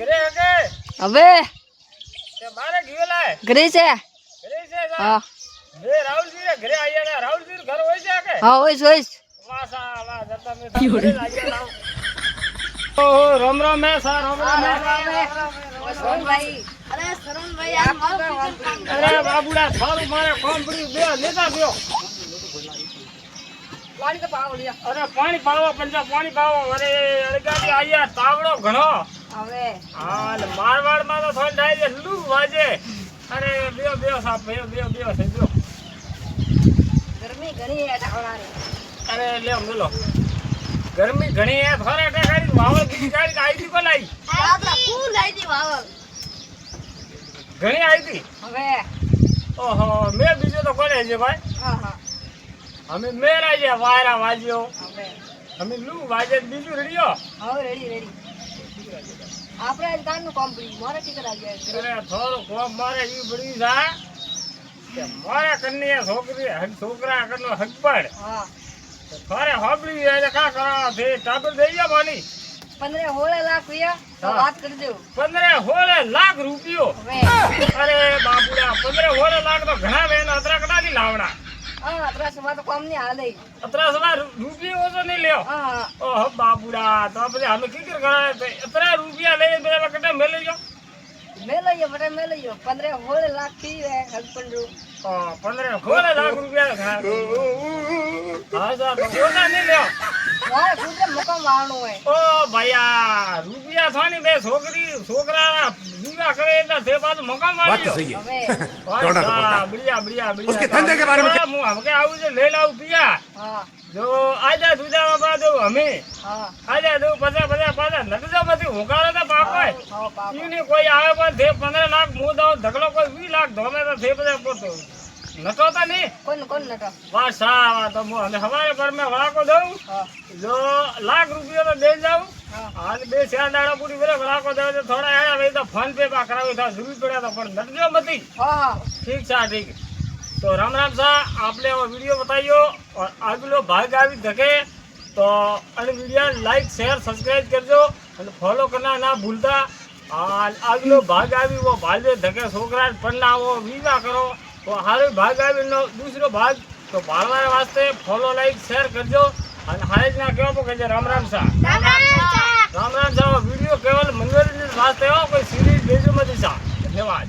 ઘરે હકે હવે તે બારે ગયેલા ઘરે છે ઘરે છે હા મે રાહુલજી ને ઘરે આયા ને રાહુલજી નું ઘર હોય છે કે હા હોય વાહ સા વાહ જતા મે ઘરે આયા રાવ ઓ રામ રામ મે સા રામ રામ શરણભાઈ અરે શરણભાઈ આ મારું અરે બાબુડા થારું મારે કોમ પડ્યું બે લેતા ગયો પાણી તો પાવ લ્યો અરે પાણી પાવો પંજા પાણી પાવો અરે અડગાડી આયા તાવડો ઘણો હવે હા ને મારવાડ માં તો થોડી ડાયરે લૂ વાજે અરે બેઓ સાપ બેઓ થઈ ગયો ગરમી ઘણી હે ઢાવણાની અરે લે બોલો ગરમી ઘણી હે થોડા ટાકાડી વાવળ બીજી ગાડી આવી કો લાઈ આપડા ફૂલ આઈ દી વાવલ ઘણી આવી હવે ઓહો મે બીજો તો કોને છે ભાઈ હા હા અમે મેરા છે વાયરા વાજ્યો હવે અમે લૂ વાજે બીજું રડ્યો હવે રેડી આપણે આજ કાન નું કંપની મારે ટીકર આવી જાય અરે થોડું કોમ મારે ઈ બળી જા કે મારા કન્યા છોકરા કરનો હકપડ હા થોરે હોબળી એટલે કા કરા છે ટાબર દઈ જા માની 15-16 લાખ રૂપિયા તો હા. વાત કરજો 15-16 લાખ રૂપિયો હવે અરે બાબુડા 15-16 લાખ તો ઘણા બેન અતરા કટાથી લાવડા હા ત્રાસમાં તો કામ નહીં હાલે અતરા રૂપિયો ઓછો નહીં લ્યો હા ઓહો બાબુડા તો પછી અમે કીકર કરાય તો અતરા રૂપિયા લઈ બેલા કટા મેલી ગયો મેં લઈયો 15-16 લાખ થી હસબન્ડ 15-16 લાખ રૂપિયા હા સર તો ઓછા નહીં લ્યો મારે કુદરત મકાન વાળનું હોય ઓ ભૈયા રૂપિયા થાની બે છોકરા વિવાહ કરે એટલે તે પાછું મકાન बात વાળી तो सही है હવે बढ़िया उसके धंधे के बारे में क्या? હું હવે આવું છે લઈ લાવું પિયા હા જો આજા દુજા બાપા દો અમે હા આજા દો પચાસ પાછા નટજા બધી હુંકારે તો બાપાય હા પાપા ઈની કોઈ આવે પણ તે 15 લાખ મુ દઉં ઢગલો કોઈ 20 લાખ ધોમે તો તે બધા પોતો નટો તો નહીં કોણ નતો બસ હા તો હું અને હવારે પર મેં વળાકો દઉં હા જો લાખ રૂપિયા તો દે જાઉં હા હાલ 2-4 દાડા પૂરી વરે વળાકો દે તો થોડા હેડા લઈ તો ફોન પે પા કરાવી તો જરૂર પડ્યા તો પણ નટજો મતી હા ठीक है ठीक है तो राम राम सा आपने वो वीडियो बताइयो और अगलो भाग આવી ધકે તો અને वीडियो लाइक शेयर सब्सक्राइब करजो અને फॉलो करना ना भूलता और अगलो भाग આવી वो भाले धके छोकरा पन्नावो विवाह करो तो हारे भाग આવી નો दूसरो भाग तो भालवाने वास्ते फॉलो लाइक शेयर करजो અને હારેજ ના કેવો કે રામ રામ सा वीडियो केवल मनोरंजन वास्ते हो कोई सीरीज भेजो मत सा धन्यवाद।